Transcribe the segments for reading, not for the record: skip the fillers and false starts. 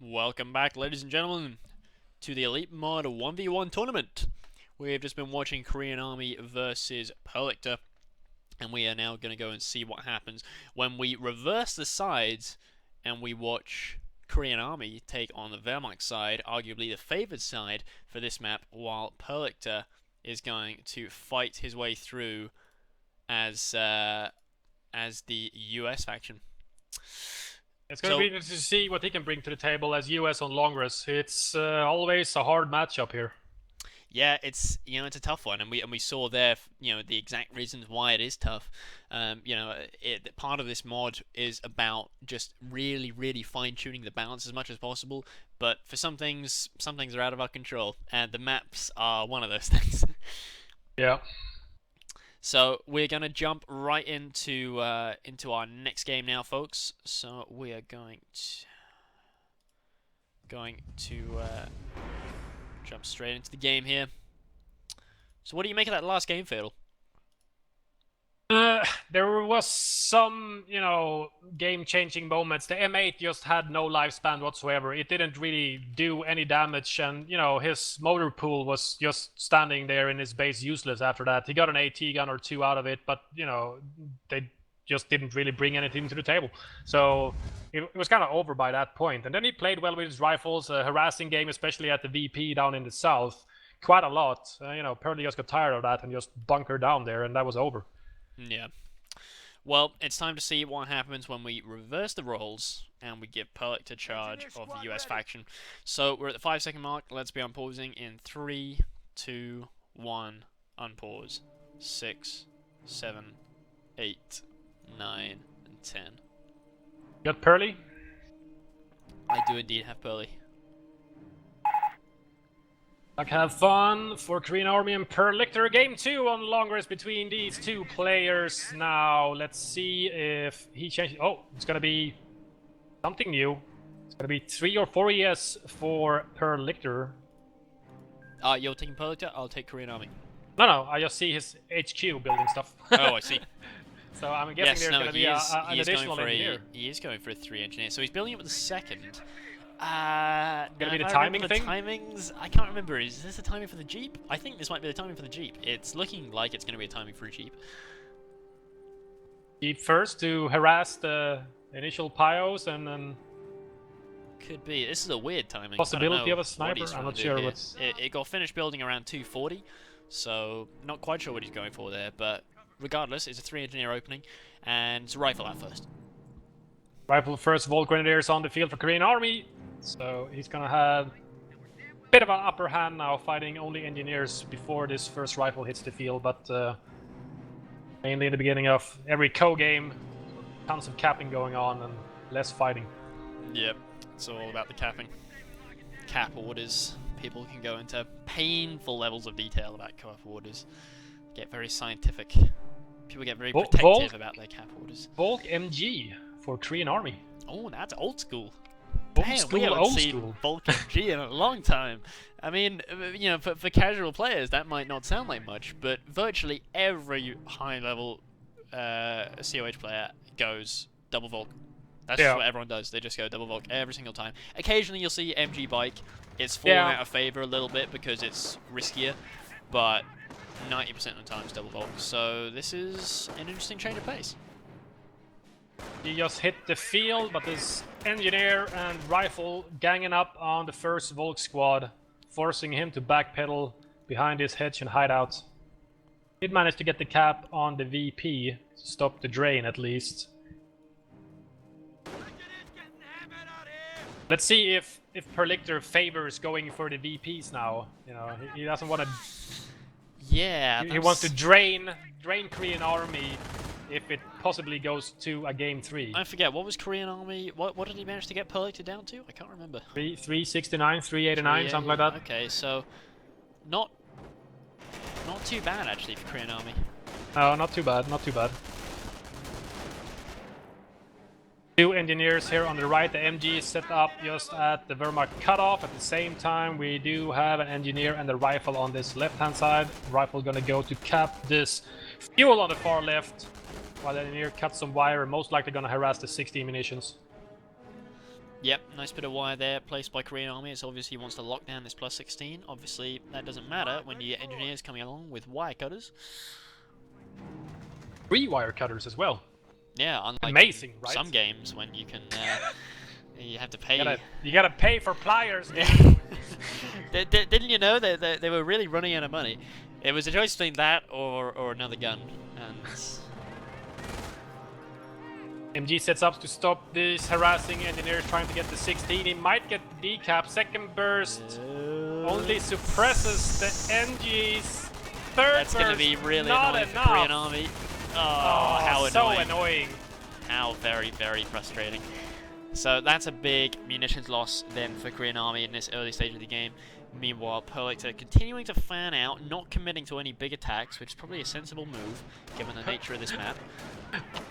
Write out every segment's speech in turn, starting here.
Welcome back, ladies and gentlemen, to the Elite Mod 1v1 tournament. We have just been watching Korean Army versus Purlictor, and we are now going to go and see what happens when we reverse the sides and we watch Korean Army take on the Wehrmacht side, arguably the favoured side for this map, while Purlictor is going to fight his way through as the US faction. It's going to be interesting to see what he can bring to the table as US on Longress. It's always a hard matchup here. Yeah, it's it's a tough one, and we saw there the exact reasons why it is tough. Part of this mod is about just really fine tuning the balance as much as possible. But for some things are out of our control, and the maps are one of those things. Yeah. So we're gonna jump right into our next game now, folks. So we are going to jump straight into the game here. So what do you make of that last game, Fatal? There was some, game-changing moments. The M8 just had no lifespan whatsoever. It didn't really do any damage, and, his motor pool was just standing there in his base useless after that. He got an AT gun or two out of it, but, they just didn't really bring anything to the table. So it was kind of over by that point. And then he played well with his rifles, a harassing game, especially at the VP down in the south, quite a lot. Purdy just got tired of that and just bunkered down there, and that was over. Yeah. Well, it's time to see what happens when we reverse the roles and we give Purlictor charge of the US faction. So we're at the 5-second mark. Let's be unpausing in 3, 2, 1. Unpause. 6, 7, 8, 9, and 10. Got Pearly? I do indeed have Pearly. Like, have fun for Korean Army and Purlictor. Game 2 on Longress between these two players. Now, let's see if he changes. Oh, it's going to be something new. It's going to be 3 or 4 ES for Purlictor. You're taking Purlictor? I'll take Korean Army. No, I just see his HQ building stuff. Oh, I see. So I'm guessing there's going to be an additional engineer. He is going for a 3 engineer. So he's building it with the second. Gonna be the timing thing? Timings, I can't remember. Is this the timing for the Jeep? I think this might be the timing for the Jeep. It's looking like it's going to be a timing for a Jeep. Jeep first to harass the initial Pios, and then... Could be. This is a weird timing. Possibility of a sniper? I'm not sure what's... It got finished building around 240, so not quite sure what he's going for there, but regardless, it's a 3 engineer opening, and it's a rifle out first. Rifle first, Volt Grenadiers on the field for Korean Army. So he's gonna have a bit of an upper hand now, fighting only engineers before this first rifle hits the field, but mainly in the beginning of every co-game, tons of capping going on and less fighting. Yep, it's all about the capping. Cap orders. People can go into painful levels of detail about cap orders. Get very scientific. People get very protective about their cap orders. Volk MG for Korean Army. Oh, that's old school. Damn, we haven't seen Volk MG in a long time. I mean, for casual players, that might not sound like much, but virtually every high-level COH player goes double Volk. That's just what everyone does. They just go double Volk every single time. Occasionally, you'll see MG bike. It's fallen out of favor a little bit because it's riskier, but 90% of the time it's double Volk. So this is an interesting change of pace. He just hit the field, but this engineer and rifle ganging up on the first Volk squad, forcing him to backpedal behind his hedge and hideout. Did manage to get the cap on the VP to stop the drain at least. Let's see if Purlictor favors going for the VPs now. He doesn't want to. Yeah. He wants to drain Korean Army if it possibly goes to a game 3. I forget, what was Korean Army? What did he manage to get Purlictor down to? I can't remember. 369, 389, something like that. Okay, so not too bad actually for Korean Army. No, not too bad, not too bad. 2 engineers here on the right. The MG is set up just at the Wehrmacht cutoff. At the same time, we do have an engineer and a rifle on this left-hand side. Rifle gonna go to cap this fuel on the far left, while the engineer cuts some wire and most likely gonna harass the 16 munitions. Yep, nice bit of wire there placed by Korean Army. It's obviously wants to lock down this plus 16. Obviously, that doesn't matter when you get engineers coming along with wire cutters. 3 wire cutters as well. Yeah, unlike amazing, right? some games when you can, you have to pay. You gotta pay for pliers, dude. Didn't you know they were really running out of money? It was a choice between that or another gun, and MG sets up to stop these harassing engineers trying to get the 16. He might get the decap. Second burst only suppresses the NG's. Third that's burst, going to be really not annoying for enough. Korean Army. Oh, how so annoying. annoying. How very, very frustrating. So that's a big munitions loss then for Korean Army in this early stage of the game. Meanwhile, Purlictor continuing to fan out, not committing to any big attacks, which is probably a sensible move, given the nature of this map.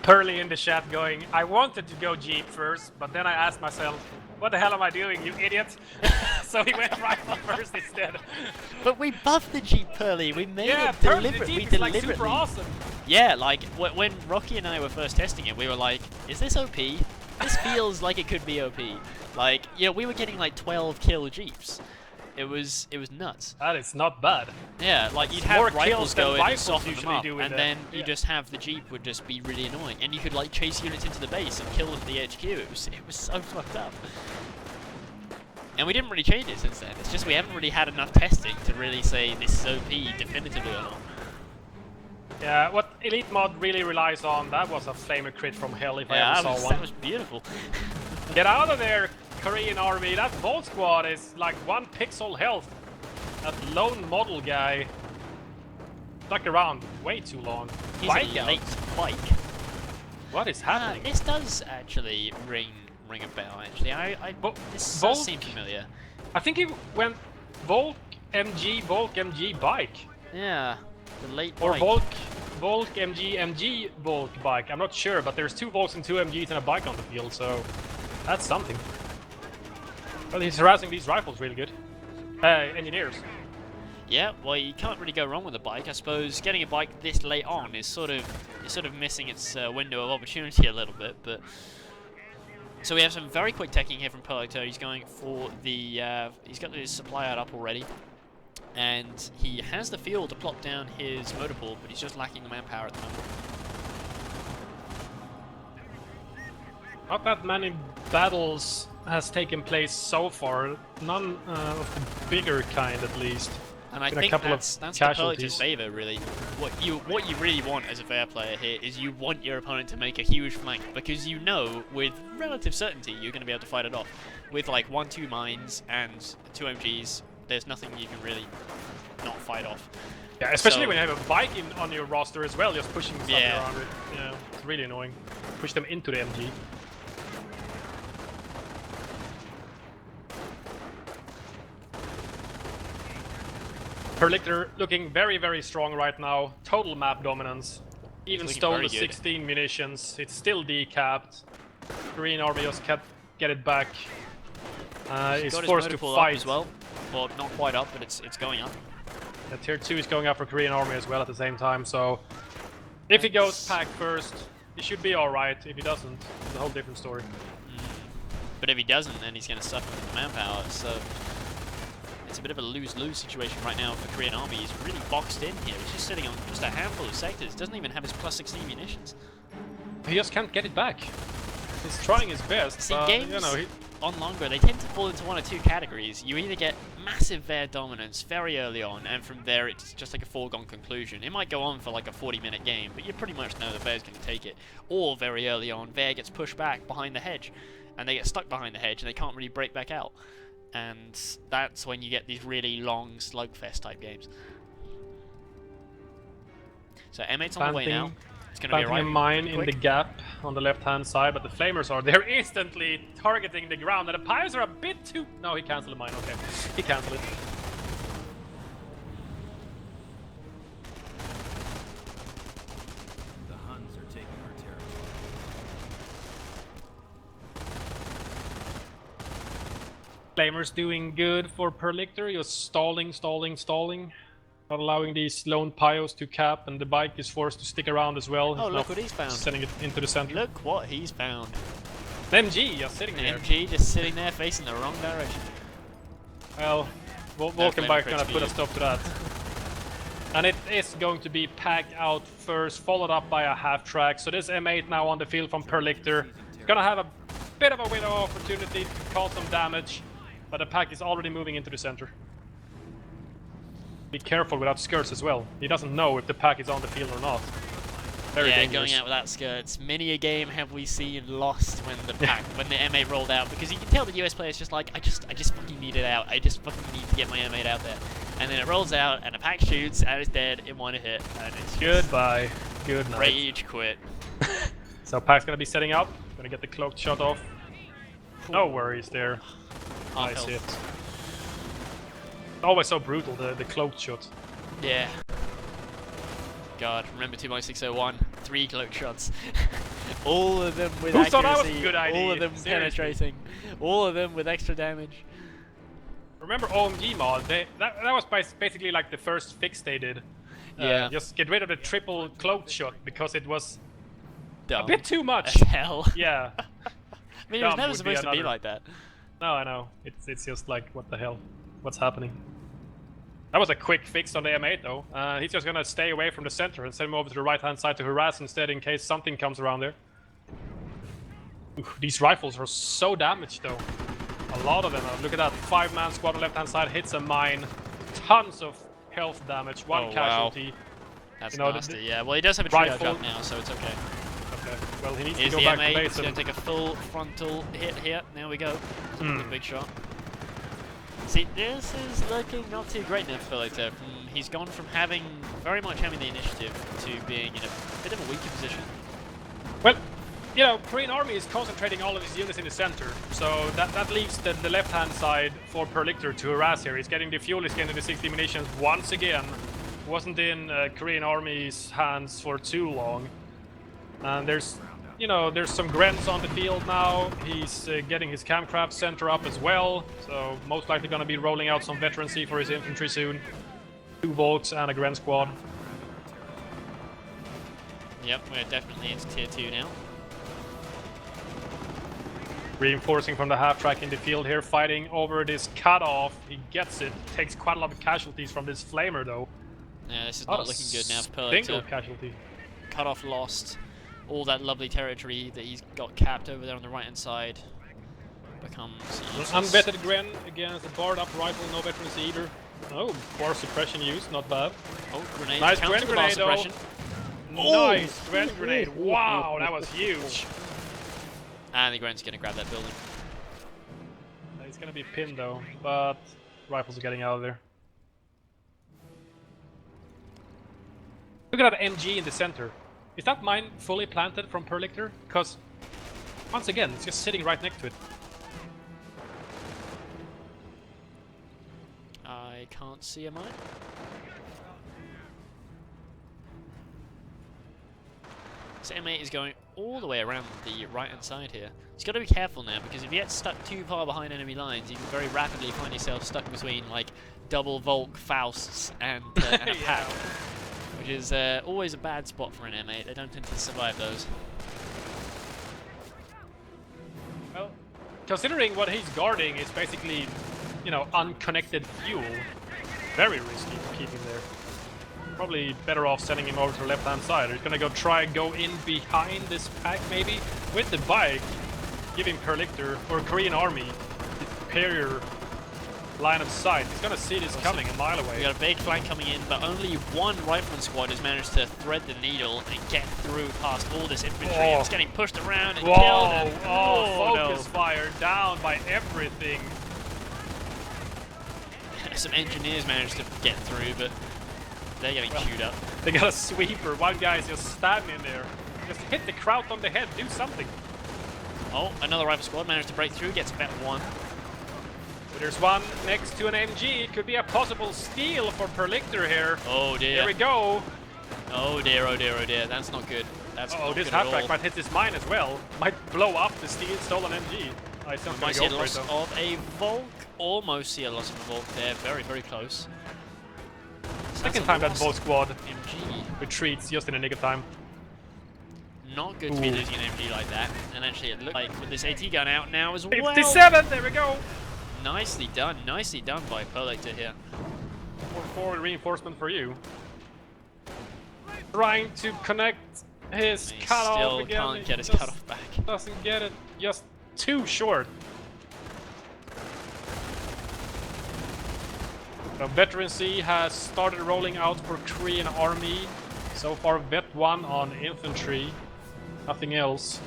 Purley in the chat going, I wanted to go Jeep first, but then I asked myself, what the hell am I doing, you idiot? So he went rifle first instead. But we buffed the Jeep, Purley. We made it Purley, deliberate. the Jeep We is deliberately. like super awesome. Yeah, like when Rocky and I were first testing it, we were like, is this OP? This feels like it could be OP. Like, yeah, we were getting like 12 kill Jeeps. It was nuts. That is not bad. Yeah, like you'd It's more have rifles kills than go in and rifles soften them usually up, do in and the- then you yeah. just have the Jeep would just be really annoying, and you could like chase units into the base and kill them at the HQ. It was so fucked up. And we didn't really change it since then. It's just we haven't really had enough testing to really say this is OP definitively or not. Yeah, what Elite Mod really relies on, that was a flamer crit from hell if I Yeah, ever that saw one. was beautiful. Get out of there, Korean Army. That Volt Squad is like 1 pixel health. That lone model guy stuck around way too long. He's Bike a out. late bike. What is happening? This does actually ring a bell. Actually, this Volk- does seem familiar. I think he went Volk MG bike. Yeah, the late Or bike. Volk MG Volk bike. I'm not sure, but there's 2 Volks and 2 MGs and a bike on the field, so that's something. But he's harassing these rifles really good. Engineers. Yeah, well, you can't really go wrong with a bike. I suppose getting a bike this late on is sort of missing its window of opportunity a little bit. But so we have some very quick teching here from Purlictor. He's going for the he's got his supply out up already, and he has the fuel to plop down his motor pool, but he's just lacking the manpower at the moment. Not that many battles has taken place so far. None of the bigger kind, at least. And I Been a think couple of that's the casualties. Purlictor's favour, really. What you really want as a fair player here is you want your opponent to make a huge flank, because you know with relative certainty you're going to be able to fight it off. With like 1-2 mines and 2 MGs, there's nothing you can really not fight off. Yeah, especially So- when you have a bike on your roster as well, just pushing stuff Yeah. around it. Yeah, it's really annoying. Push them into the MG. Purlictor looking very, very strong right now. Total map dominance. Even looking stole very the good. 16 munitions. It's still decapped. Korean Army just can't get it back. Is Got his forced motor to pool fight up as well. Well, not quite up, but it's going up. The tier 2 is going up for Korean Army as well at the same time, so if he goes pack first, he should be alright. If he doesn't, it's a whole different story. But if he doesn't, then he's going to suffer with the manpower. So it's a bit of a lose-lose situation right now for Korean Army. He's really boxed in here. He's just sitting on just a handful of sectors. Doesn't even have his plus 16 munitions. He just can't get it back. He's trying his best, See, but, games you know, on longer, they tend to fall into one or two categories. You either get massive Ver dominance very early on, and from there it's just like a foregone conclusion. It might go on for like a 40-minute game, but you pretty much know that Ver's going to take it. Or very early on, Ver gets pushed back behind the hedge, and they get stuck behind the hedge, and they can't really break back out. And that's when you get these really long slugfest type games. So M8's on the way now. It's going to be planting a arriving mine pretty in the quick. gap on the left-hand side, but the flamers are there instantly targeting the ground, and the pyres are a bit too... No, he cancelled the mine, okay. He cancelled it. The Huns are taking our territory. Flamers doing good for Purlictor. He was stalling. Not allowing these lone pyos to cap, and the bike is forced to stick around as well. Oh, He's look not what he's found. sending it into the center. Look what he's found. MG just sitting An there. MG just sitting there facing the wrong direction. Well, Wolkenbach gonna put a stop to that. And it is going to be packed out first, followed up by a half track. So this M8 now on the field from Purlictor. Gonna have a bit of a window opportunity to cause some damage, but the pack is already moving into the center. Be careful without skirts as well. He doesn't know if the pack is on the field or not. Very dangerous. Going out without skirts. Many a game have we seen lost when the pack, when the M8 rolled out, because you can tell the US players just like, I just fucking need it out. I just fucking need to get my M8 out there. And then it rolls out, and the pack shoots, and it's dead in one hit, and it's Goodbye. Good night. rage quit. So pack's gonna be setting up. Gonna get the cloaked shot off. No worries there. Half Nice hit. health. Always so brutal, the cloaked shot. Yeah. God, remember 2.601, 3 cloak shots. All of them with Who accuracy, thought that was a good idea? all of them Seriously. penetrating, all of them with extra damage. Remember OMG mod? That was basically like the first fix they did. Yeah. Just get rid of the triple cloaked shot because it was Dumb a bit too as much. hell. Yeah. I mean, it was Dumb never would be supposed to be another. like that. No, I know. It's just like, what the hell? What's happening? That was a quick fix on the M8 though. He's just gonna stay away from the center and send him over to the right hand side to harass instead in case something comes around there. Oof, these rifles are so damaged though. A lot of them. Look at that. 5-man squad on left hand side hits a mine. Tons of health damage. One Oh, wow. casualty. That's You know, nasty, yeah. Well, he does have a triage rifle- up now, so it's okay. Okay. Well, he needs Here's to the go back to M8, base he's going and to take a full frontal hit here. There we go. Hmm. A big shot. See, this is looking not too great now for Purlictor. He's gone from very much having the initiative to being in a bit of a weaker position. Well, you know, Korean Army is concentrating all of his units in the center, so that leaves the left-hand side for Purlictor to harass here. He's getting the fuel, he's getting the 60 munitions once again. Wasn't in Korean Army's hands for too long. And there's some Grens on the field now. He's getting his Camcraft center up as well, so most likely going to be rolling out some veterancy for his infantry soon. 2 Volks and a Gren squad. Yep, we're definitely into tier 2 now. Reinforcing from the half track in the field here, fighting over this cutoff. He gets it. Takes quite a lot of casualties from this flamer though. Yeah, this is not looking good now for Single Purlictor. casualty. Cut off lost. All that lovely territory that he's got capped over there on the right hand side becomes useless. Unvetted Gren against a barred up rifle, no veterans either. Oh, bar suppression used, not bad. Oh, grenade. Nice Counter Gren the bar grenade though. suppression. Nice Gren grenade. Wow, that was huge. And the Gren's going to grab that building. He's gonna be pinned though, but rifles are getting out of there. Look at that MG in the center. Is that mine fully planted from Purlictor? Because, once again, it's just sitting right next to it. I can't see a mine. So M8 is going all the way around the right-hand side here. He's got to be careful now, because if you get stuck too far behind enemy lines, you can very rapidly find yourself stuck between, like, double Volk Fausts and a Yeah. pack. Which is always a bad spot for an M8. They don't tend to survive those. Well, considering what he's guarding is basically, you know, unconnected fuel, very risky to keep him there. Probably better off sending him over to the left-hand side. He's gonna go in behind this pack maybe with the bike, giving Purlictor or Korean Army superior line of sight. He's gonna see this coming a mile away. We got a big flank coming in, but only one rifleman squad has managed to thread the needle and get through past all this infantry. Oh. It's getting pushed around and Whoa! killed. And Oh, no. focus fire down by everything. Some engineers managed to get through, but they're getting chewed up. They got a sweeper. One guy's just standing there. Just hit the crowd on the head. Do something. Oh, another rifle squad managed to break through, gets about one. So there's one next to an MG. It could be a possible steal for Purlictor here. Oh dear. Here we go. Oh dear, oh dear, oh dear. That's not good. That's Oh, not this good at halfback all. might hit this mine as well. Might blow up the stolen MG. I still We gonna might see a go for it loss though. of a Volk. Almost see a loss of a Volk there. Very, very close. So Second that's a time that loss Volk squad of MG. retreats just in the nick of time. Not good to be losing an MG like that. And actually, it looked like with this AT gun out now as well. 57, there we go! Nicely done by Purlictor here. Forward reinforcement for you. Trying to connect his He cutoff still again. can't get his Just cutoff back. Doesn't get it, just too short. So Veteran C has started rolling out for Korean Army. So far Vet 1 on infantry. Nothing else.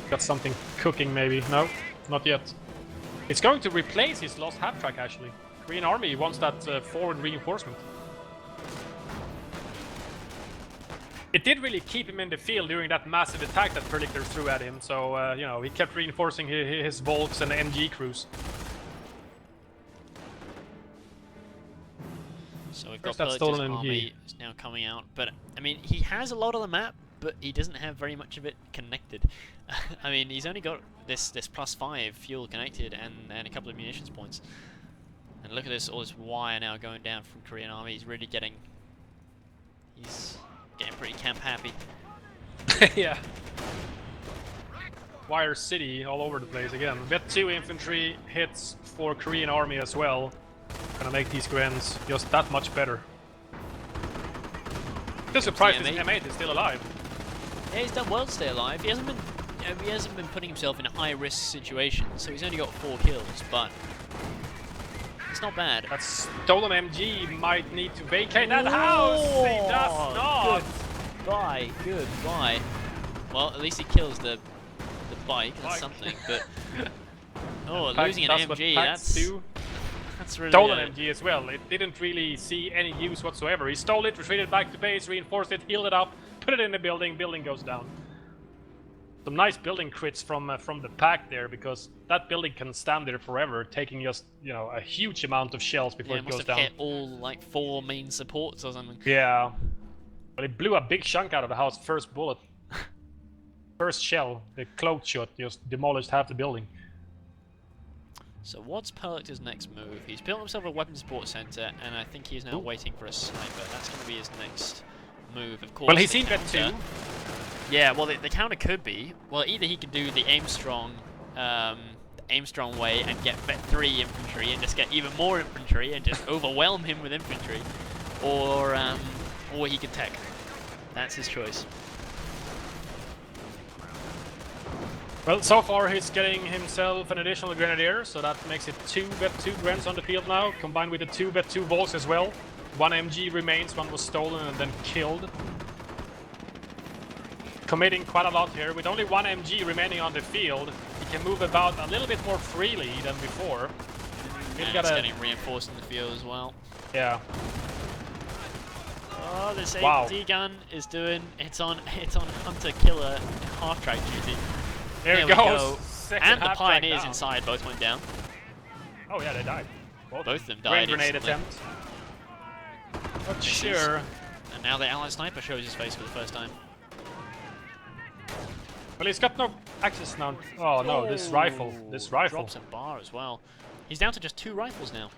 Got something cooking maybe. No, not yet. It's going to replace his lost half track actually. Korean Army wants that forward reinforcement. It did really keep him in the field during that massive attack that Purlictor threw at him, so, you know, he kept reinforcing his Volks and MG crews. So we've got Where's that Purlictor's stolen MG? army is now coming out, but I mean, he has a lot of the map, but he doesn't have very much of it connected. I mean, he's only got this +5 fuel connected and a couple of munitions points. And look at this, all this wire now going down from Korean Army. He's really getting pretty camp happy. Yeah. Wire City all over the place again. Vet 2 infantry hits for Korean Army as well. Gonna make these Grens just that much better. Still surprised this M8 is still alive. Yeah, he's done well to stay alive. He hasn't been putting himself in a high-risk situation, so he's only got 4 kills, but it's not bad. That stolen MG might need to vacate that house! He does not! Goodbye. Well, at least he kills the bike, that's something, but... Oh, losing an MG, that's really... Stolen MG as well. It didn't really see any use whatsoever. He stole it, retreated back to base, reinforced it, healed it up, put it in the building goes down. Some nice building crits from the pack there, because that building can stand there forever, taking just, you know, a huge amount of shells before it goes down. Hit all like 4 main supports or something. Yeah, but it blew a big chunk out of the house first bullet. First shell, the cloak shot just demolished half the building. So what's Purlictor's next move? He's built himself a weapon support center, and I think he's now waiting for a sniper. That's going to be his next move, of course. Well, he's seen that too. Yeah, well, the counter could be, well, either he could do the aim strong way and get Vet 3 infantry and just get even more infantry and just overwhelm him with infantry, or he could tech. That's his choice. Well, so far he's getting himself an additional grenadier, so that makes it 2 Vet 2 Grens on the field now, combined with the 2 Vet 2 Volks as well. 1 MG remains, 1 was stolen and then killed. Committing quite a lot here. With only 1 MG remaining on the field, he can move about a little bit more freely than before. And it's getting reinforced in the field as well. Yeah. Oh, this AD gun is doing it's on hunter killer half track duty. There it goes. And the pioneers inside both went down. Oh yeah, they died. Both of them died. Grenade attempt. Not sure. And now the allied sniper shows his face for the first time. Well, he's got no access now. Oh no, this rifle. Drops a bar as well. He's down to just 2 rifles now.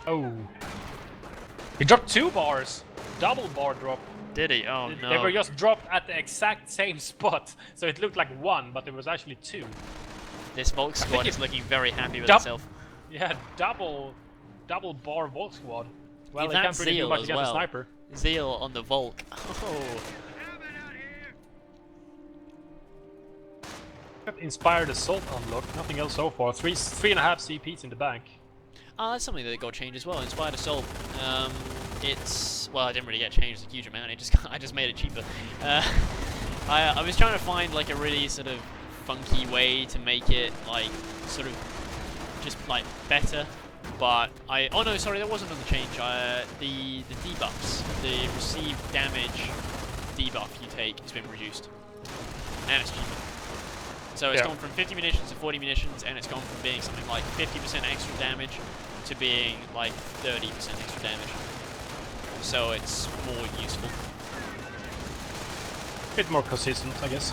Oh. He dropped 2 bars. Double bar drop. Did he? Oh no. They were just dropped at the exact same spot. So it looked like 1, but it was actually 2. This Volk squad is looking very happy with itself. Yeah, double bar Volk squad. Well, they that can't really do much against well. the sniper. Zeal on the Volk. Oh. Inspired assault unlock. Nothing else so far. 3.5 CPs in the bank. That's something that got changed as well. Inspired assault. It's well, I didn't really get changed a huge amount. I just made it cheaper. I was trying to find like a really sort of funky way to make it like sort of just like better. But oh no, sorry, that wasn't on the change. The debuffs, the received damage debuff you take has been reduced, and it's cheaper. So it's gone from 50 munitions to 40 munitions, and it's gone from being something like 50% extra damage to being like 30% extra damage. So it's more useful. A bit more consistent, I guess.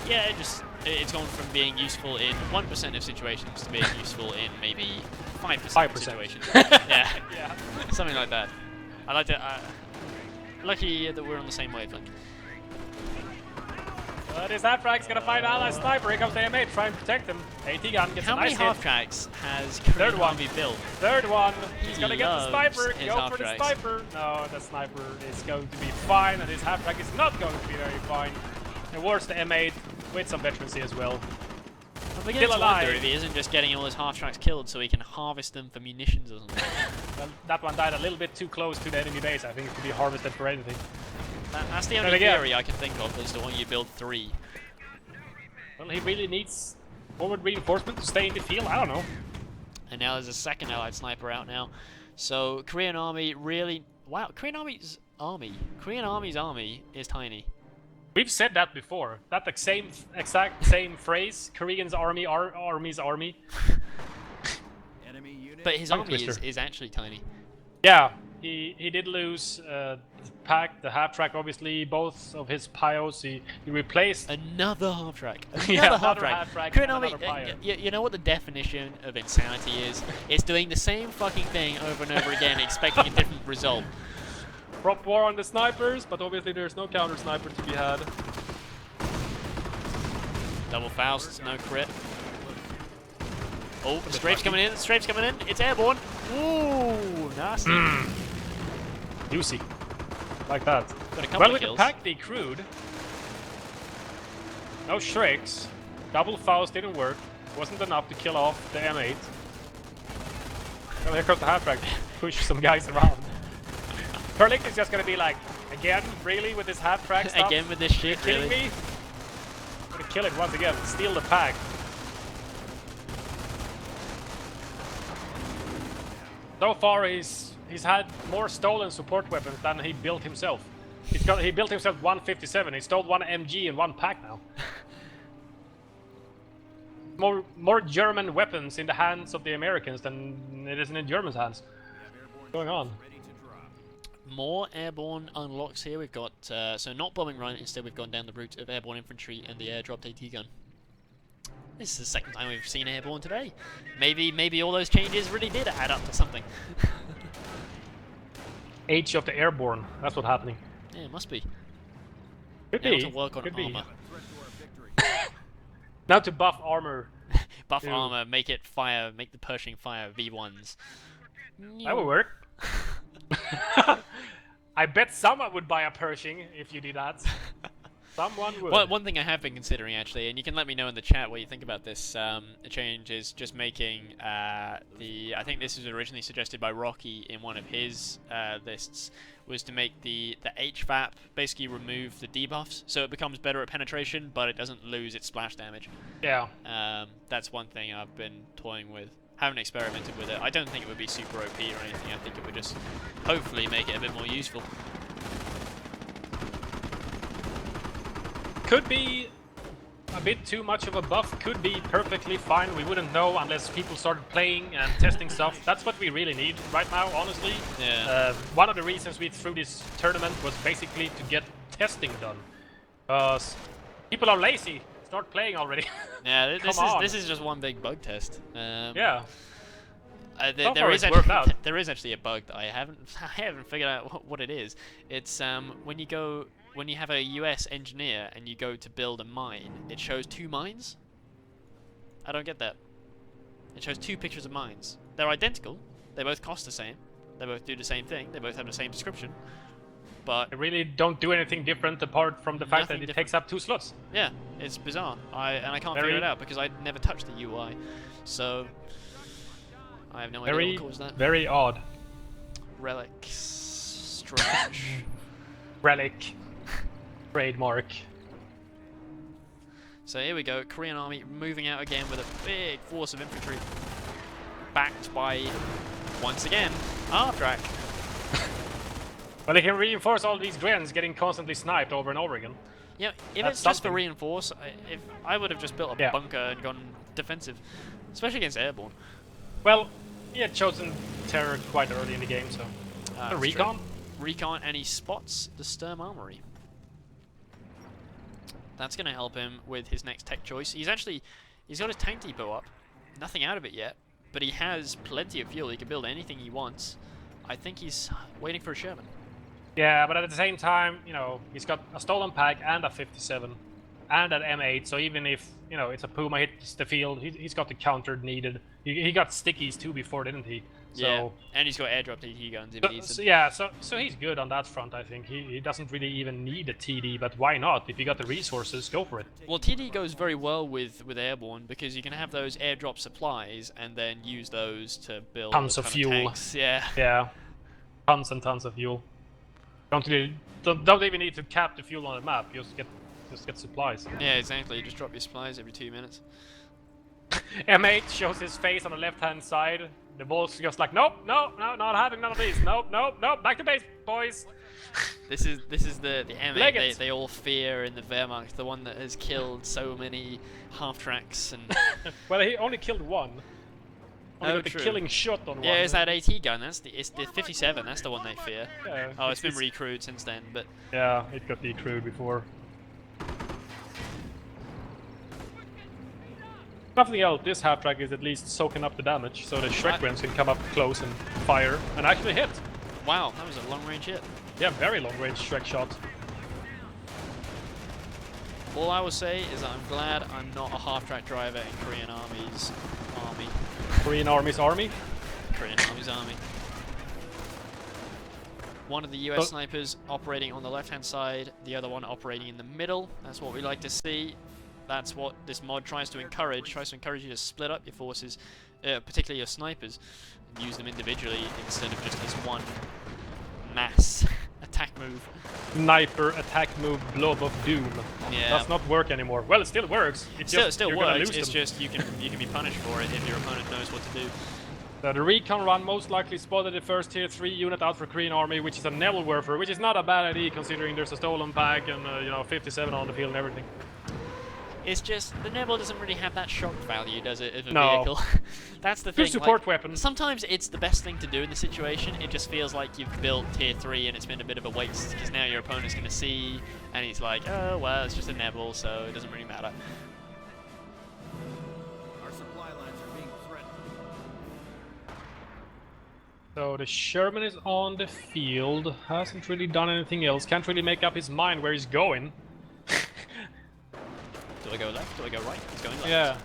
Yeah, it's gone from being useful in 1% of situations to being useful in maybe 5% of situations. Yeah, something like that. I like to. Lucky that we're on the same wavelength. But his half-track's gonna find ally sniper. Here comes the M8 trying to protect him. AT gun gets How a many nice hit. half-tracks has Third one. KoreanArmy built? Third one. He's He gonna get the sniper. loves his Go for the half-tracks. sniper. No, the sniper is going to be fine, and his half-track is not going to be very fine. And worse, the M8 with some veterancy as well. I'm beginning Still to wonder alive. if he isn't just getting all his half-tracks killed so he can harvest them for munitions or something. Well, that one died a little bit too close to the enemy base. I think it could be harvested for anything. That's the But only again- theory I can think of as to why you build 3. Well, he really needs forward reinforcement to stay in the field. I don't know. And now there's a second allied sniper out now. So KoreanArmy really... Wow, KoreanArmy's army is tiny. We've said that before. That exact same phrase. Korean's army, army's army. Enemy unit. But his Tongue army twister. is actually tiny. Yeah, he did lose the pack, the half track, obviously. Both of his pios. He replaced. Another half-track. Another Yeah, another half-track. half-track and KoreanArmy, another pio. you know what the definition of insanity is? It's doing the same fucking thing over and over again, expecting a different result. Prop war on the snipers, but obviously there's no counter sniper to be had. Double Faust, no crit. Oh, Strafe's coming in, Strafe's coming in, it's airborne. Ooh, nasty. Juicy. Like that. Got a couple Well, of with the kills. pack decrewed. No Shreks. Double Faust didn't work. Wasn't enough to kill off the M8. Well, here comes the half track. Push some guys around. Purlictor is just gonna be like, again, really, with this half track stuff? Again with this shit, Kidding really? me? I'm gonna kill it once again. Steal the pack. So far, he's had more stolen support weapons than he built himself. He built himself 157. He stole 1 MG and 1 pack now. More German weapons in the hands of the Americans than it is in the Germans' hands. What's going on? Ready to drop. More airborne unlocks here. We've got, so not bombing run, instead we've gone down the route of airborne infantry and the airdropped AT gun. This is the second time we've seen airborne today. Maybe all those changes really did add up to something. Age of the airborne. That's what's happening. Yeah, it must be. Could Now be. to work on Could be. armor. Threat to our victory. Now to buff armor. Buff Ew. armor, make it fire, make the Pershing fire V1s. That would work. I bet someone would buy a Pershing if you did that. Someone would. Well, one thing I have been considering actually, and you can let me know in the chat what you think about this change, is just making I think this was originally suggested by Rocky in one of his lists, was to make the HVAP basically remove the debuffs, so it becomes better at penetration, but it doesn't lose its splash damage. Yeah. That's one thing I've been toying with. Haven't experimented with it. I don't think it would be super OP or anything. I think it would just hopefully make it a bit more useful. Could be a bit too much of a buff. Could be perfectly fine. We wouldn't know unless people started playing and testing stuff. That's what we really need right now, honestly. Yeah. One of the reasons we threw this tournament was basically to get testing done. Because people are lazy. Start playing already. Yeah, Come this on. is just one big bug test. Yeah. So There far is it's worked out. there is actually a bug that I haven't figured out what it is. It's when you have a US engineer and you go to build a mine, it shows 2 mines. I don't get that. It shows 2 pictures of mines. They're identical. They both cost the same. They both do the same thing. They both have the same description. But They really don't do anything different apart from the fact that Nothing it different. takes up 2 slots. yeah, it's bizarre. I can't Very- figure it out because I never touched the UI. So I have no idea Very, what caused that. very odd. Relic stretch. Relic. Trademark. So here we go, KoreanArmy moving out again with a big force of infantry, backed by, once again, half-track. Well, they can reinforce all these Grens getting constantly sniped over and over again. Yeah, if That's it's just for something. reinforce, if I would have just built a Yeah. bunker and gone defensive, especially against airborne. Well, he had chosen terror quite early in the game, so. A That's true. recon? Recon, and he spots the Sturm Armory. That's going to help him with his next tech choice. He's got his tank depot up. Nothing out of it yet, but he has plenty of fuel. He can build anything he wants. I think he's waiting for a Sherman. Yeah, but at the same time, you know, he's got a stolen pack and a 57. and an M8, so even if, you know, it's a Puma hits the field, he's got the counter needed. He got stickies too before, didn't he? So, Yeah, and he's got airdrop TD guns if he needs so them. yeah, so he's good on that front, I think. He doesn't really even need a TD, but why not? If you got the resources, go for it. Well, TD goes very well with airborne because you can have those airdrop supplies and then use those to build Tons a of ton fuel. tanks. Yeah. Yeah, tons and tons of fuel. Don't even need to cap the fuel on the map. Just get supplies. Yeah, exactly. Just drop your supplies every 2 minutes. M8 shows his face on the left-hand side. The Volk's just like, nope, no, not having none of these. Nope, back to base, boys. This is the M8 Leggett. they all fear in the Wehrmacht, the one that has killed so many half-tracks and... Well, he only killed one. Only got the true. killing shot on one. Yeah, it's that AT gun, it's the 57, that's the one they fear. Yeah, Oh, it's been recrewed since then, but... Yeah, it got decrewed before. Nothing else, this half-track is at least soaking up the damage, so the Shrek Winds can come up close and fire, and actually hit. Wow, that was a long-range hit. Yeah, very long-range Shrek shot. All I will say is that I'm glad I'm not a half-track driver in Korean Army's army. Korean Army's army? Korean Army's army. One of the US snipers operating on the left-hand side, the other one operating in the middle. That's what we like to see. That's what this mod tries to encourage. Tries to encourage you to split up your forces, particularly your snipers, and use them individually instead of just as one mass attack move. Sniper attack move blob of doom. Yeah. Does not work anymore. Well, it still works. It Still, just, still you're gonna works. lose It's them. just you can be punished for it if your opponent knows what to do. So the recon run most likely spotted the first tier 3 unit out for Korean Army, which is a Nebelwerfer, which is not a bad idea considering there's a stolen bag and you know, 57 on the field and everything. It's just the Nebel doesn't really have that shock value, does it, of a No. vehicle? That's the thing. Good support like, weapon. Sometimes it's the best thing to do in the situation. It just feels like you've built tier 3 and it's been a bit of a waste because now your opponent's going to see and he's like, oh well, it's just a Nebel, so it doesn't really matter. Our supply lines are being threatened. So the Sherman is on the field, hasn't really done anything else, can't really make up his mind where he's going. Do I go left? Do I go right? He's going left. Yeah.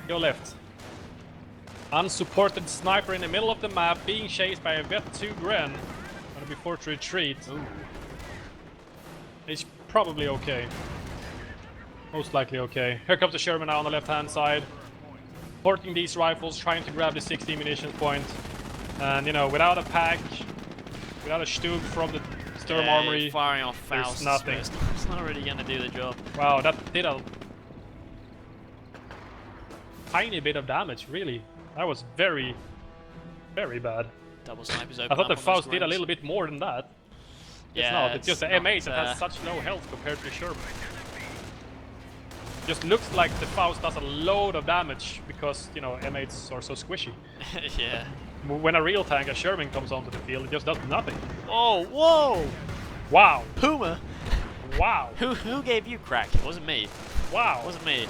Go left. Unsupported sniper in the middle of the map, being chased by a Vet 2 Gren. Gonna be forced to retreat. Ooh. He's probably okay. Most likely okay. Here comes the Sherman now on the left-hand side. Porting these rifles, trying to grab the 60 munition point. And, you know, without a pack, without a Stug from the Sturm Yeah, Armory, firing off there's Faust. nothing. It's not really going to do the job. wow, that did a tiny bit of damage, really. That was very, very bad. Double snipers open I thought up the on those Faust did a Grens. little bit more than that. Yeah, It's not, it's just the not, M8 that has such low health compared to the Sherman. Just looks like the Faust does a load of damage because, you know, M8s are so squishy. Yeah. When a real tank, a Sherman, comes onto the field, it just does nothing. Oh, whoa! Wow. Puma! Wow. Who gave you crack? It wasn't me. Wow. It wasn't me.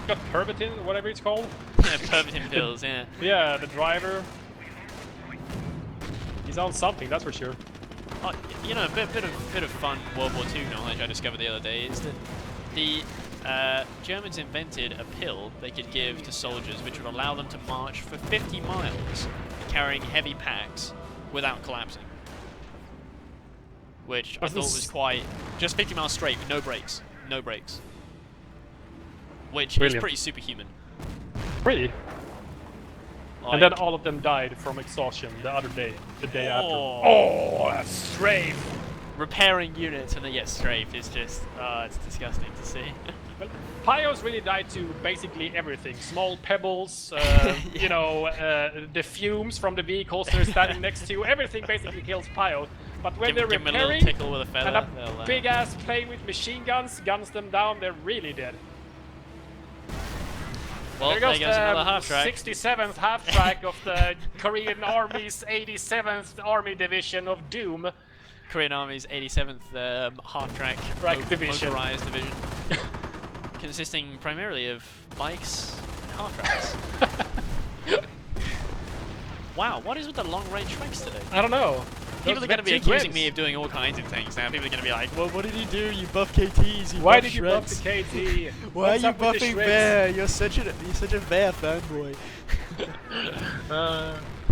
Got Pervitin, whatever it's called. Yeah, Pervitin pills, yeah. Yeah, the driver. He's on something, that's for sure. Oh, you know, a bit of fun World War II knowledge I discovered the other day is that the Germans invented a pill they could give to soldiers which would allow them to march for 50 miles carrying heavy packs without collapsing. Which I thought was quite... just 50 miles straight with no brakes. No brakes. Which Brilliant. is pretty superhuman. Really? Like, And then all of them died from exhaustion the other day, the day after. Oh. Oh, that's strafe! repairing units and they get strafed is just... it's disgusting to see. Well, Pyos really died to basically everything. Small pebbles, you know, the fumes from the vehicles they're standing next to. Everything basically kills Pyos. But when they're give them a little repairing tickle with a feather. and a they'll, big-ass plane with machine guns guns them down, they're really dead. well, There there goes goes another the half-track. 67th half-track of the Korean Army's 87th Army Division of Doom. Korean Army's 87th half-track Track division. motorized division. Consisting primarily of bikes and half-tracks. Wow, what is with the long-range tracks today? I don't know. people are going to be Vet 2 accusing wins. me of doing all kinds of things now. People are going to be like, well, what did he do? You buff KTs, you Why buff did you buff shreds. the KT? Why What's are you up with the buffing shreds? Bear? You're such a Bear fanboy.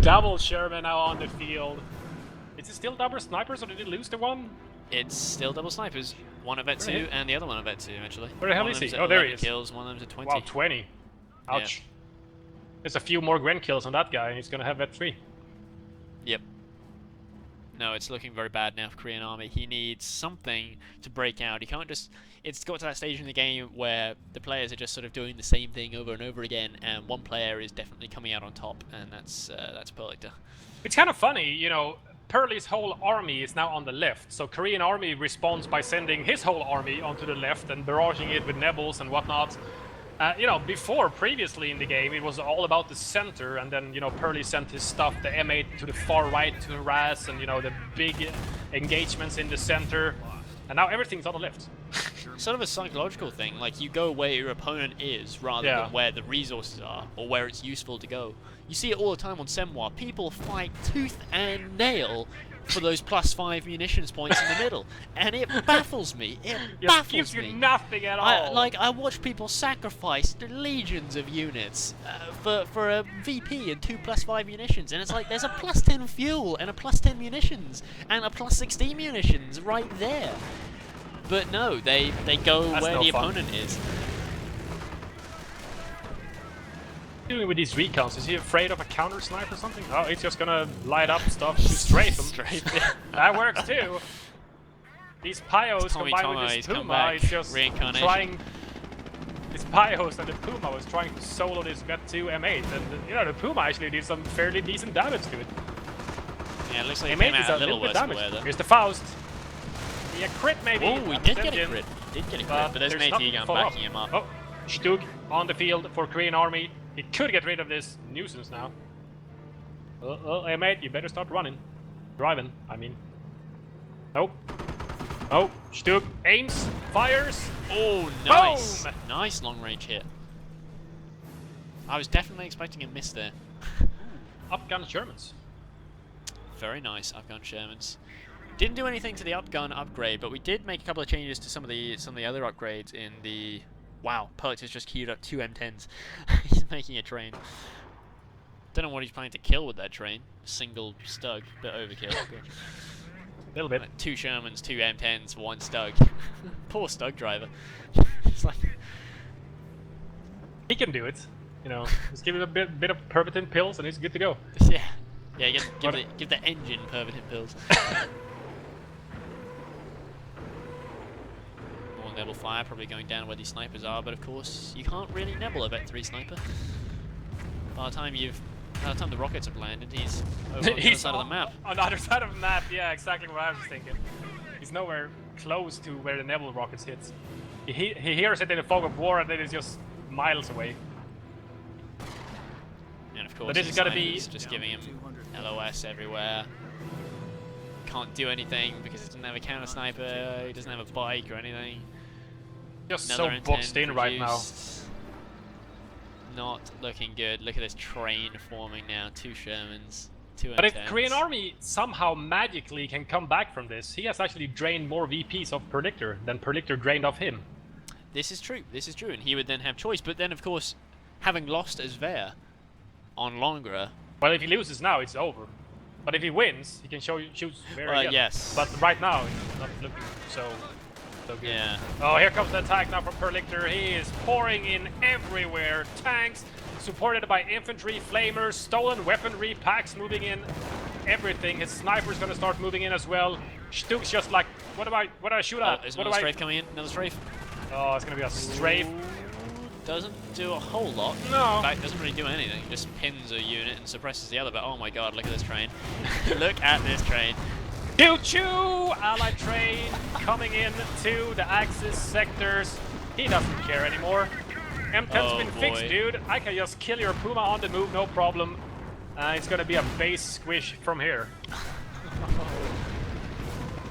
Double Sherman now on the field. Is it still double snipers or did he lose the one? It's still double snipers. One at Vet 2 Really? and the other one at Vet 2, actually. Where the hell One is of them's he? at Oh, there he 11 is. kills, one of them's at 20. Wow, 20. Ouch. There's a few more Gren kills on that guy and he's gonna have Vet 3. Yep. No, it's looking very bad now for Korean Army. He needs something to break out. He can't just... It's got to that stage in the game where the players are just sort of doing the same thing over and over again, and one player is definitely coming out on top, and that's Purlictor. It's kind of funny, you know, Purley's whole army is now on the left, so Korean Army responds by sending his whole army onto the left and barraging it with Nebels and whatnot. You know, previously in the game, it was all about the center, and then, you know, Purley sent his stuff, the M8 to the far right to harass, and, you know, the big engagements in the center, and now everything's on the left. Sort of a psychological thing, like you go where your opponent is rather Yeah. than where the resources are, or where it's useful to go. You see it all the time on Semwa. People fight tooth and nail for those +5 munitions points in the middle, and it baffles me. It It baffles gives you me. nothing at all. I watch people sacrifice legions of units for a VP and 2 +5 munitions, and it's like there's a +10 fuel and a +10 munitions and a +16 munitions right there. But no, they go That's where no the fun. opponent is. Doing with these recons? Is he afraid of a counter snipe or something? Oh, he's just gonna light up stuff to strafe him. Strafe, yeah. That works too. These Pyos Tommy combined Tomo, with he's this come Puma back. is just Reincarnation. trying. This Pyos and the Puma was trying to solo this Vet 2 M8, and you know the Puma actually did some fairly decent damage to it. Yeah, it looks like it M8 came is out a a little bit worse damaged. for wear, though. Here's the Faust. Yeah, crit maybe. Oh, we That did was get a engine, crit. Did get a crit, but there's an AT nothing to gun follow up. backing him up. Oh, Stug on the field for Korean Army. He could get rid of this nuisance now. Hey mate, you better start running. Driving, I mean. Nope. Oh, Stug aims, fires. Oh, nice. Boom! Nice long-range hit. I was definitely expecting a miss there. Upgun Germans. Very nice upgun Shermans. Didn't do anything to the upgun upgrade, but we did make a couple of changes to some of the other upgrades in the... Wow, Purlictor's just queued up 2 M10s. He's making a train. Don't know what he's planning to kill with that train. Single Stug, bit overkill. A little bit. Like 2 Shermans, 2 M10s, 1 Stug. Poor Stug driver. It's like... He can do it. You know, just give him a bit of Pervitin pills and he's good to go. Yeah. Yeah, give the engine Pervitin pills. More Nebel fire probably going down where these snipers are, but of course you can't really Nebel a Vet 3 sniper. By the time the rockets have landed, he's over on the other side of the map. On the other side of the map, yeah, exactly what I was thinking. He's nowhere close to where the Nebel rockets hits. He hears it in the fog of war and then it's just miles away. And of course, But this his is gonna be- snipers just giving him LOS everywhere. Can't do anything because he doesn't have a counter sniper, he doesn't have a bike or anything. Just Another so intent boxed in right now. produced. Not looking good. Look at this train forming now. 2 Shermans, 2 But if M10s. Korean Army somehow magically can come back from this, he has actually drained more VPs of Purlictor than Purlictor drained of him. This is true, and he would then have choice. But then, of course, having lost as Ver on Longra, Well, if he loses now, it's over. But if he wins, he can choose very again. yes. But right now, it's not looking so good. yeah. Oh, here comes the attack now from Purlictor. He is pouring in everywhere. Tanks, supported by infantry, flamers, stolen weaponry, packs moving in. Everything. His sniper's gonna start moving in as well. Stug's just like, what do I shoot Oh, at? there's What another do I? strafe coming in. Another strafe. Oh, it's gonna be a strafe. Doesn't do a whole lot. No. In fact, doesn't really do anything. Just pins a unit and suppresses the other. But oh my god, look at this train. Look at this train. Choo-choo! Allied train coming in to the Axis sectors. He doesn't care anymore. M10's Oh, been fixed, boy. dude. I can just kill your Puma on the move, no problem. It's gonna be a base squish from here.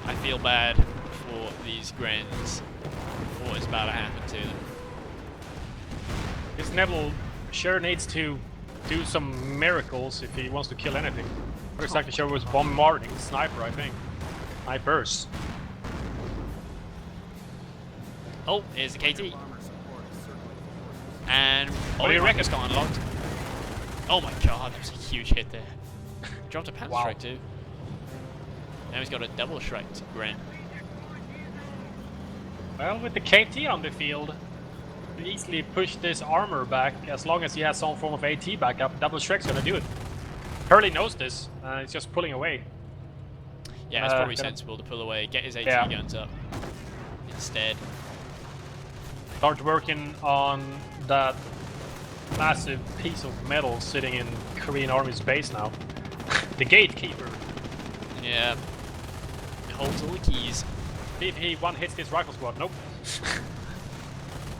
I feel bad for these Grens. For what is about to happen to them. This Neville sure needs to do some miracles if he wants to kill anything. Not exactly sure it was bombarding. Sniper, I think. Snipers. Oh, here's the KT. Bomber support is certainly And What do you reckon? got unlocked. Oh my god, that was a huge hit there. Dropped a panzer Wow. strike too. Now he's got a double strike Gren. Well, with the KT on the field, you easily push this armor back as long as he has some form of AT backup. Double Shrek's gonna do it. Hurley knows this, he's just pulling away. Yeah, it's probably gonna- sensible to pull away, get his AT Yeah. guns up instead. Start working on that massive piece of metal sitting in Korean Army's base now. The gatekeeper. Yeah. It holds all the keys. See if he one hits this rifle squad. Nope.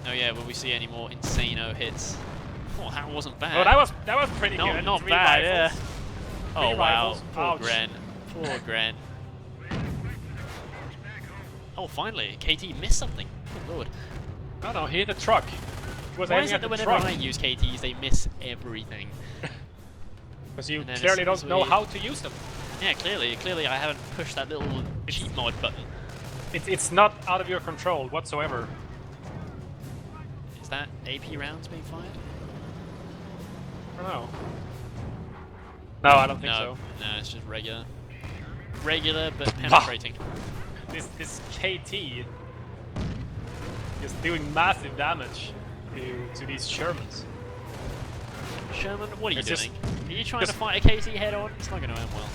Oh yeah, will we see any more insano hits? Oh, that wasn't bad. Oh, that was pretty No, good. not 3 bad, rifles. yeah. Oh Three wow, rifles. poor Ouch. Gren. Poor Gren. Oh, finally, KT missed something. Oh lord. Oh no, he hit a truck. He was Why aiming is at it that the whenever truck. I use KTs, they miss everything? Because you And then clearly as don't soon as know we- how to use them. Yeah, clearly I haven't pushed that little cheat mod button. It's not out of your control whatsoever. Is that AP rounds being fired? I don't know. No, I don't think No, so. no, it's just regular. Regular, but penetrating. This KT is doing massive damage to these Shermans. Sherman, what are you It's just- doing? Are you trying to just- fight a KT head on? It's not going to end well.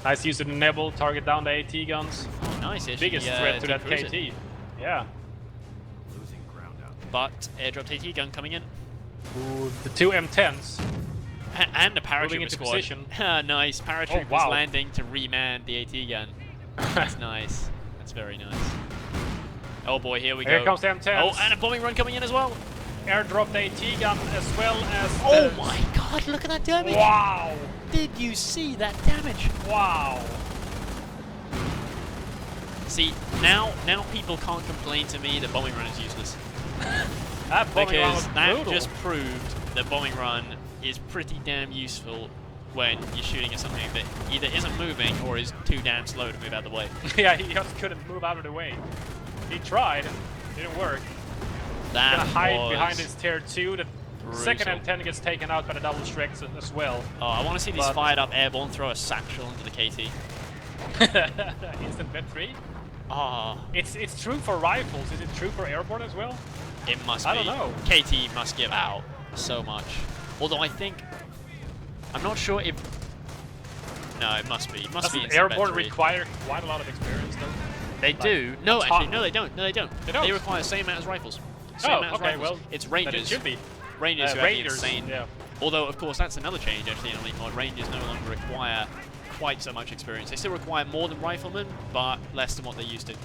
Nice use of the Nebel, target down the AT guns. Oh, nice. Actually, Biggest threat to that decruise it. KT. Yeah. losing ground out there. But airdrop AT gun coming in. Ooh, the 2 M10s. And the Moving paratrooper into squad. position. Nice. Paratroopers wow. landing to reman the AT gun. That's nice. That's very nice. Oh boy, here we Here go. comes the M10s. Oh, and a bombing run coming in as well. Airdrop the AT gun as well as. Oh the- my god, look at that damage. Wow! Did you see that damage? Wow! See, now people can't complain to me that bombing run is useless. That bombing run Because was that brutal. just proved that bombing run is pretty damn useful when you're shooting at something that either isn't moving or is too damn slow to move out of the way. Yeah, he just couldn't move out of the way. He tried, didn't work. That Gonna hide was behind his tier 2. The second brutal. M10 gets taken out by the double Shreks as well. Oh, I want to see these But- fired up airborne throw a satchel into the KT. Instant bet 3. Ah, It's true for rifles. Is it true for airborne as well? it must I be. don't know. KT must give out so much. Although I think, I'm not sure if. No, it must be. It must be. Doesn't instant airborne bet 3. require quite a lot of experience though? They do. No, ton. actually, no, they don't. No, they don't. They don't? They require the same amount as rifles. Same Oh, amount as okay, rifles. well, It's Then Rangers. it should be. Rangers who have the Rangers, insane. yeah. Although, of course, that's another change actually in Elite Mod. Rangers no longer require quite so much experience. They still require more than riflemen, but less than what they used to.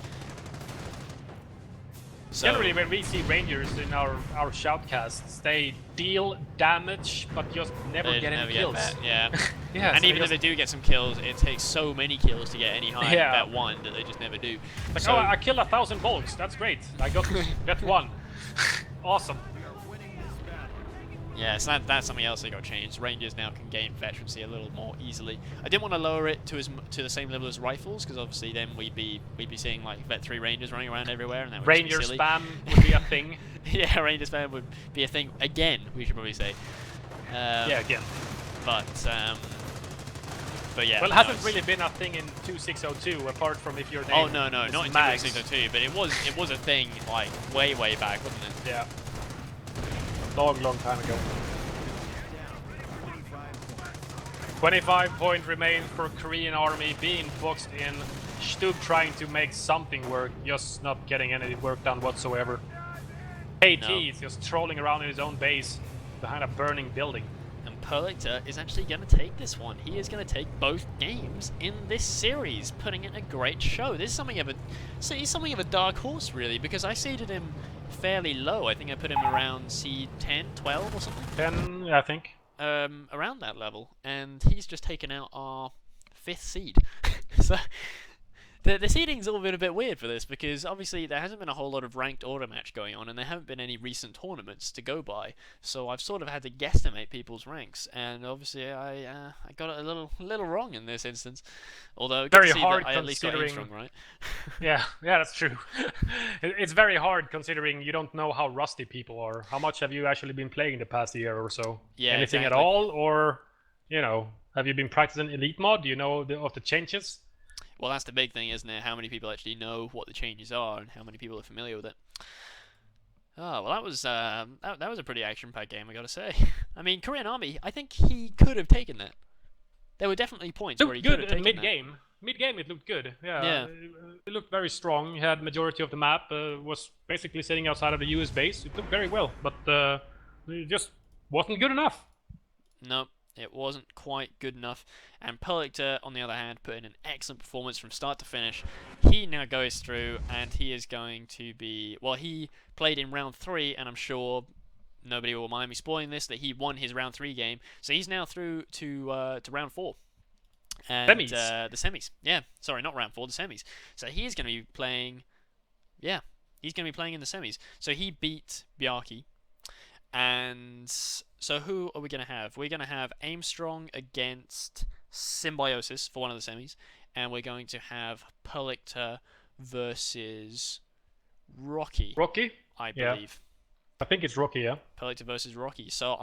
So, Generally, when we see Rangers in our shoutcasts, they deal damage but just never they get any never kills. that, yeah. Yeah, And so even if they do get some kills, it takes so many kills to get any higher Yeah. than that one that they just never do. like, So, oh, I killed 1,000 bolts. That's great. I got that one. Awesome. We are winning this battle. yeah, so that's something else that got changed. Rangers now can gain veterancy a little more easily. I didn't want to lower it to the same level as rifles because obviously then we'd be seeing like Vet 3 Rangers running around everywhere and that would just be Ranger silly. spam would be a thing. Yeah, Ranger spam would be a thing again. We should probably say. Yeah, again. But yeah. Well, it no, hasn't it's- really been a thing in 2602, apart from if your name Oh no, is not in Max. 2602, but it was a thing like way back, wasn't it? Yeah. Long time ago. Down 25 points. 25-point remains for Korean Army being boxed in. Stub trying to make something work, just not getting any work done whatsoever. KT No. is just trolling around in his own base behind a burning building. And Purlictor is actually going to take this one. He is going to take both games in this series, putting in a great show. This is something of a dark horse, really, because I seeded him fairly low. I think I put him around seed 10, 12 or something. 10, I think. Around that level, and he's just taken out our 5th seed. So the seeding's all been a bit weird for this because obviously there hasn't been a whole lot of ranked order match going on, and there haven't been any recent tournaments to go by. So I've sort of had to guesstimate people's ranks, and obviously I got it a little wrong in this instance. Although good Very to see hard that I at least got considering- Armstrong right. Yeah, that's true. It's very hard considering you don't know how rusty people are. How much have you actually been playing the past year or so? Yeah, Anything exactly. at all, or have you been practicing elite mod? Do you know of the changes? Well, that's the big thing, isn't it? How many people actually know what the changes are, and how many people are familiar with it. Oh, well, that was a pretty action-packed game, I gotta say. I mean, KoreanArmy, I think he could have taken that. There were definitely points where he Looked could have good taken that. mid-game. Mid-game, it looked good. Yeah, Yeah. It looked very strong. He had majority of the map. Was basically sitting outside of the US base. It looked very well, but it just wasn't good enough. Nope, it wasn't quite good enough. And Purlictor, on the other hand, put in an excellent performance from start to finish. He now goes through, and he is going to be... Well, he played in round 3, and I'm sure nobody will mind me spoiling this, that he won his round 3 game. So he's now through to round 4. And, Semis. the semis. Yeah, sorry, not round 4, the semis. So he is going to be playing... Yeah, he's going to be playing in the semis. So he beat Bjarki. And so who are we going to have? We're going to have Armstrong against Symbiosis for one of the semis. And we're going to have Purlictor versus Rocky, Rocky? I Yeah. believe. I think it's Rocky, yeah. Purlictor versus Rocky. So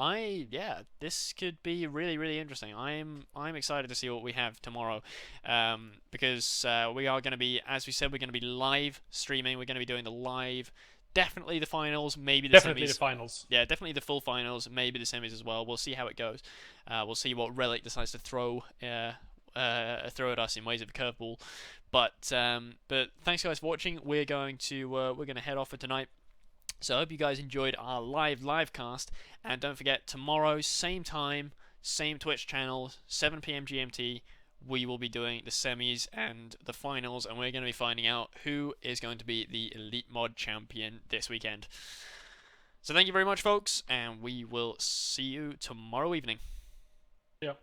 this could be really, really interesting. I'm excited to see what we have tomorrow, because we are going to be, as we said, we're going to be live streaming. We're going to be doing the live, definitely the finals, maybe the Definitely semis. the finals. Yeah, definitely the full finals, maybe the semis as well. We'll see how it goes. We'll see what Relic decides to throw at us in ways of a curveball. But thanks guys for watching. We're going to head off for tonight. So I hope you guys enjoyed our live cast, and don't forget, tomorrow, same time, same Twitch channel, 7 PM GMT, we will be doing the semis and the finals, and we're going to be finding out who is going to be the Elite Mod champion this weekend. So thank you very much, folks, and we will see you tomorrow evening. Yep.